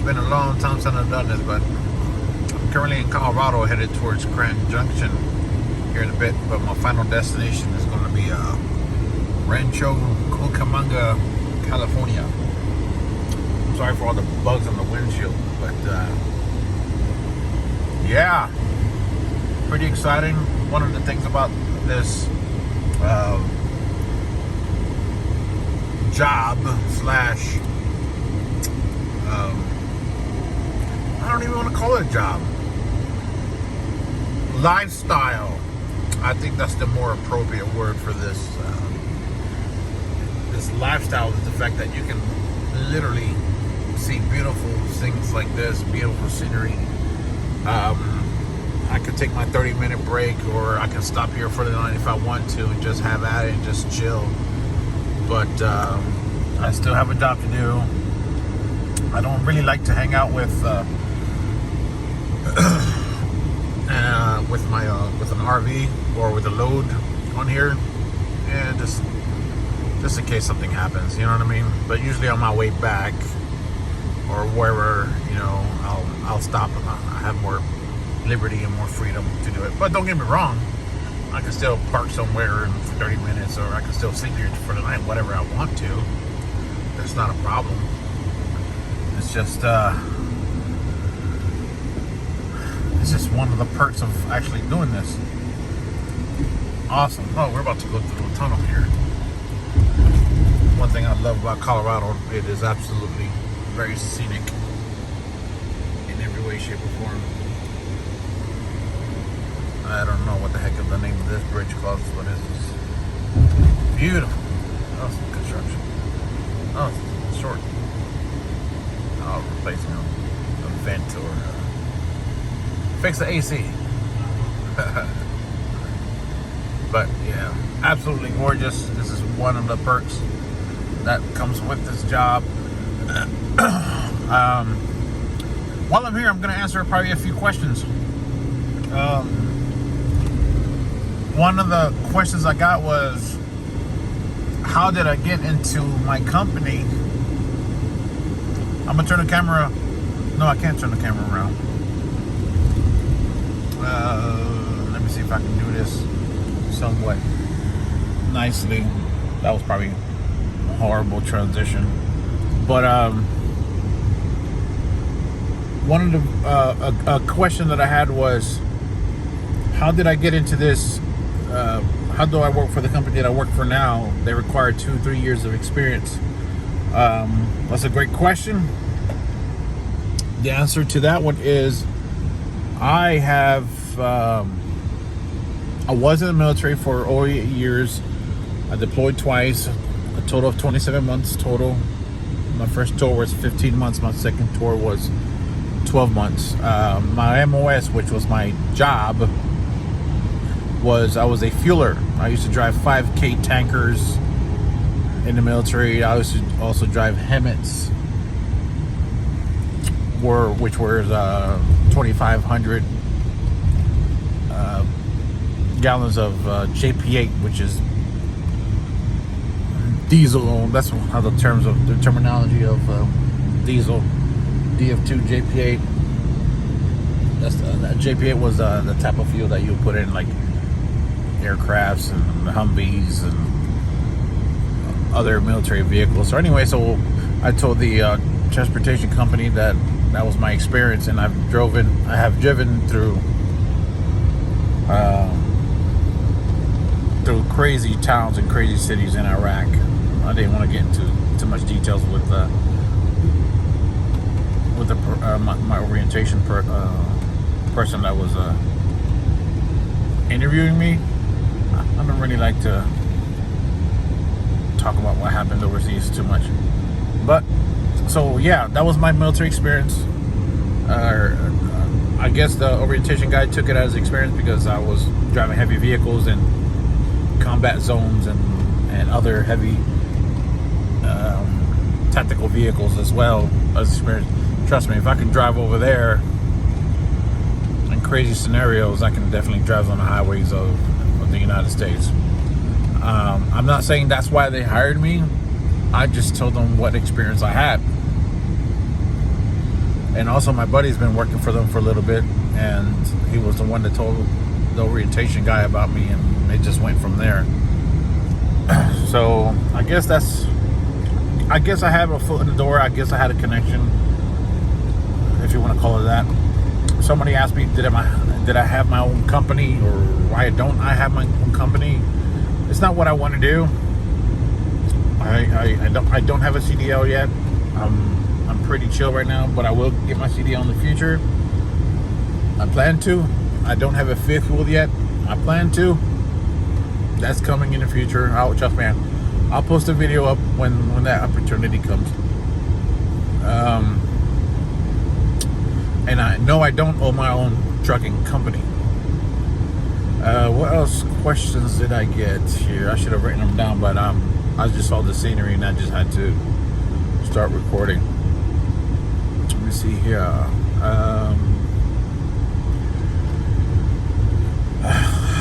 it's been a long time since I've done this, but I'm currently in Colorado, headed towards Grand Junction here in a bit. But my final destination is going to be Rancho Cucamonga, California. Sorry for all the bugs on the windshield, but yeah, pretty exciting. One of the things about this job slash I don't even want to call it a job, lifestyle, I think that's the more appropriate word for this this lifestyle, is the fact that you can literally see beautiful things like this, beautiful scenery. I could take my 30-minute break, or I can stop here for the night if I want to and just have at it and just chill. But I still have a job to do. I don't really like to hang out with with an RV or with a load on here, and just in case something happens, you know what I mean. But usually on my way back or wherever, you know, I'll stop and I have more liberty and more freedom to do it. But don't get me wrong, I can still park somewhere for 30 minutes, or I can still sleep here for the night, whatever I want to. That's not a problem. It's just one of the perks of actually doing this. Awesome. Oh, we're about to go through a tunnel here. One thing I love about Colorado, it is absolutely very scenic in every way, shape, or form. I don't know what the heck is the name of this bridge called. What is this? Beautiful. Oh, some construction. Oh, it's short. I'll replace a vent or fix the AC. But yeah, absolutely gorgeous. This is one of the perks that comes with this job. While I'm here, I'm going to answer probably a few questions. One of the questions I got was, how did I get into my company? I'm going to turn the camera. No, I can't turn the camera around. Let me see if I can do this somewhat nicely. That was probably a horrible transition. But one of the a question that I had was, how did I get into this? How do I work for the company that I work for now? They require 2-3 years of experience. That's a great question. The answer to that one is, I was in the military for over 8 years. I deployed twice, a total of 27 months total. My first tour was 15 months. My second tour was 12 months. My MOS, which was my job, was I was a fueler. I used to drive 5K tankers in the military. I used to also drive HEMTTs, which were 2,500 gallons of JP8, which is diesel. That's how the terminology of diesel. DF2 JP8. That JP8 was the type of fuel that you put in like aircrafts and Humvees and other military vehicles. So anyway, so I told the transportation company that was my experience, and I have driven through crazy towns and crazy cities in Iraq. I didn't want to get into too much details with my orientation person that was interviewing me. I don't really like to talk about what happened overseas too much. But so yeah, that was my military experience. I guess the orientation guy took it as experience because I was driving heavy vehicles in combat zones and other heavy tactical vehicles as well as experience. Trust me, if I can drive over there in crazy scenarios, I can definitely drive on the highways of the United States. I'm not saying that's why they hired me. I just told them what experience I had. And also my buddy's been working for them for a little bit, and he was the one that told the orientation guy about me, and they just went from there. So I guess I have a foot in the door. I guess I had a connection, if you want to call it that. Somebody asked me, did I have my own company, or why don't I have my own company? It's not what I want to do. I don't have a CDL yet. I'm pretty chill right now, but I will get my CDL in the future. I plan to. I don't have a fifth wheel yet. I plan to. That's coming in the future. Trust me, I'll post a video up when that opportunity comes. And I know I don't own my own trucking company. What else questions did I get here? I should have written them down, but I just saw the scenery and I just had to start recording. Let me see here.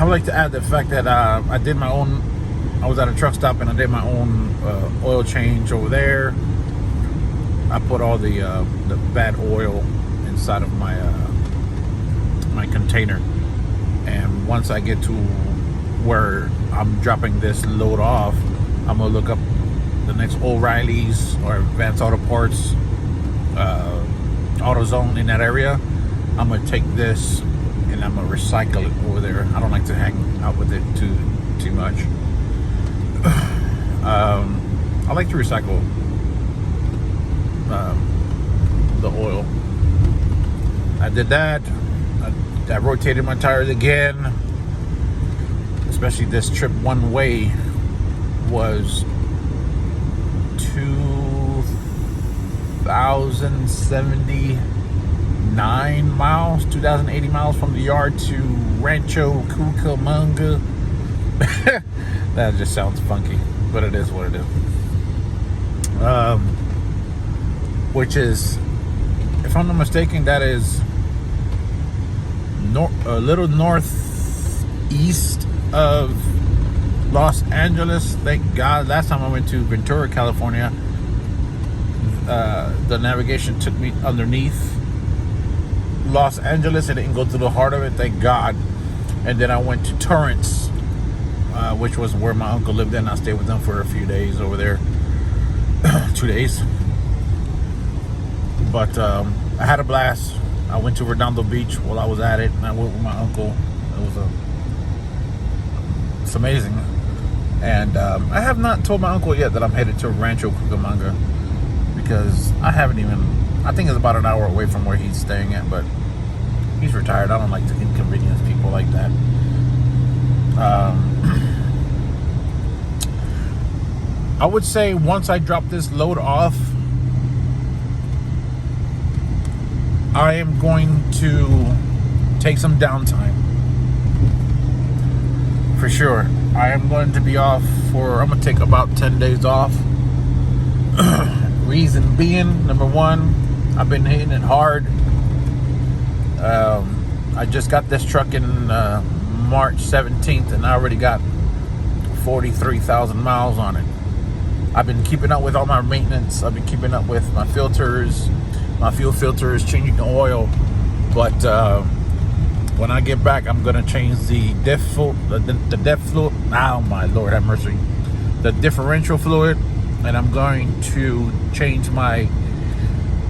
I would like to add the fact that I was at a truck stop and I did my own oil change over there. I put all the bad oil inside of my container, and once I get to where I'm dropping this load off, I'm gonna look up the next O'Reilly's or Advanced Auto Parts, AutoZone in that area. I'm gonna take this and I'm gonna recycle it over there. I don't like to hang out with it too much. I like to recycle the oil. I did that. I rotated my tires again. Especially this trip one way was 2,079 miles, 2,080 miles from the yard to Rancho Cucamonga. That just sounds funky, but it is what it is. Which is, if I'm not mistaken, that is a little northeast of Los Angeles. Thank God. Last time I went to Ventura, California, the navigation took me underneath Los Angeles. It didn't go to the heart of it, thank God. And then I went to Torrance, which was where my uncle lived in. I stayed with them for a few days over there. 2 days. But I had a blast. I went to Redondo Beach while I was at it, and I went with my uncle. It's amazing. And I have not told my uncle yet that I'm headed to Rancho Cucamonga, because I think it's about an hour away from where he's staying at, but he's retired. I don't like to inconvenience people like that. I would say once I drop this load off, I am going to take some downtime. For sure. I am going to be off I'm going to take about 10 days off. Reason being, number one, I've been hitting it hard. I just got this truck in March 17th, and I already got 43,000 miles on it. I've been keeping up with all my maintenance. I've been keeping up with my filters, my fuel filters, changing the oil. But when I get back, I'm gonna change the fluid. Oh my Lord, have mercy. The differential fluid, and I'm going to change my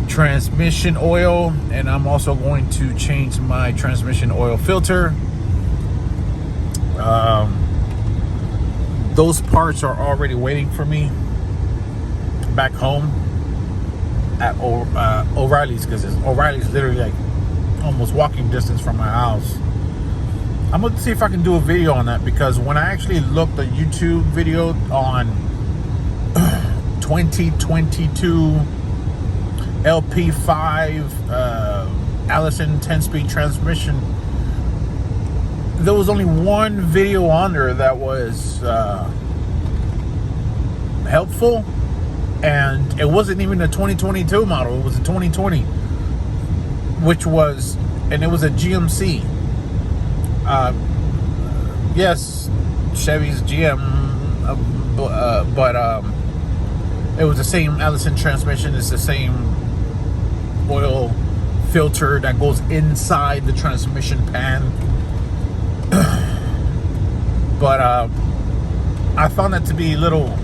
transmission oil, and I'm also going to change my transmission oil filter. Those parts are already waiting for me back home at O'Reilly's, because O'Reilly's literally like almost walking distance from my house. I'm gonna see if I can do a video on that, because when I actually looked the YouTube video on 2022 LP5 Allison 10-speed transmission, there was only one video on there that was helpful, and it wasn't even a 2022 model. It was a 2020, and it was a GMC. Yes, Chevy's GM, but it was the same Allison transmission. It's the same oil filter that goes inside the transmission pan. But I found that to be a little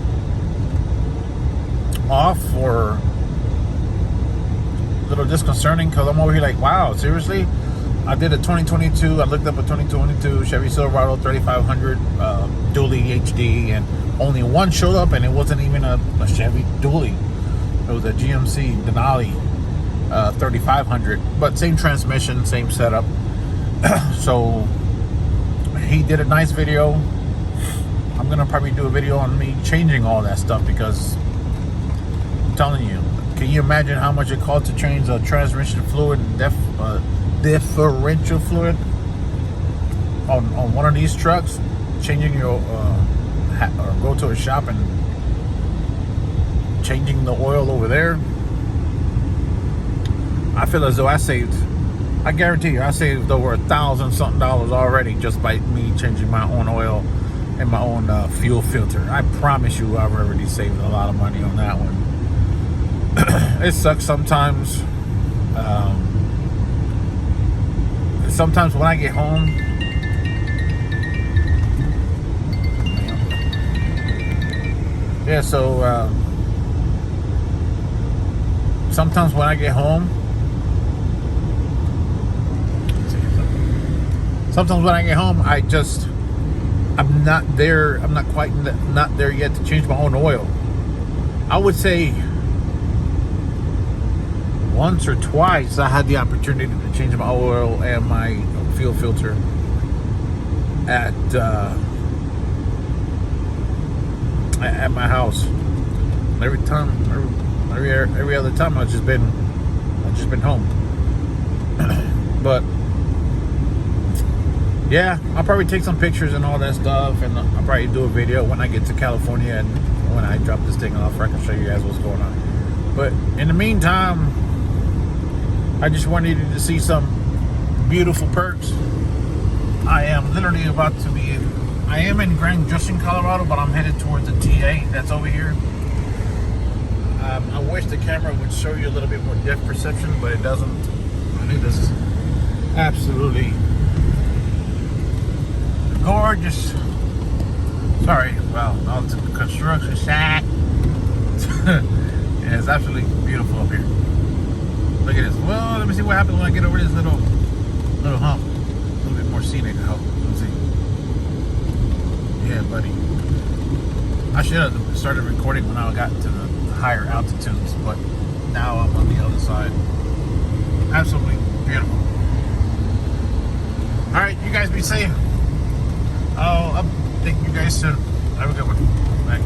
off, or a little disconcerting, because I'm over here like, wow, seriously? I did a 2022, I looked up a 2022 Chevy Silverado 3500 dually HD, and only one showed up, and it wasn't even a Chevy dually. It was a GMC Denali 3500, but same transmission, same setup. So he did a nice video. I'm gonna probably do a video on me changing all that stuff, because I'm telling you, can you imagine how much it costs to change a transmission fluid, differential fluid on one of these trucks? Changing your or go to a shop and changing the oil over there. I feel as though I guarantee you, I saved over $1,000-something already just by me changing my own oil and my own fuel filter. I promise you, I've already saved a lot of money on that one. It sucks sometimes. Sometimes when I get home, yeah. So sometimes when I get home, I'm not there. I'm not quite not there yet to change my own oil. I would say once or twice I had the opportunity to change my oil and my fuel filter at my house. Every other time I've just been home. But yeah, I'll probably take some pictures and all that stuff, and I'll probably do a video when I get to California and when I drop this thing off. I can show you guys what's going on. But in the meantime, I just wanted you to see some beautiful perks. I am literally about to be I am in Grand Junction, Colorado, but I'm headed towards the TA that's over here. I wish the camera would show you a little bit more depth perception, but it doesn't. I think this is absolutely gorgeous. Sorry, well, on to the construction site. Yeah, it's absolutely beautiful up here. Look at this. Well, let me see what happens when I get over this little hump. A little bit more scenic, I hope. Let's see. Yeah, buddy. I should have started recording when I got to the higher altitudes, but now I'm on the other side. Absolutely beautiful. All right, you guys be safe. I think you guys should have a good one. Bye.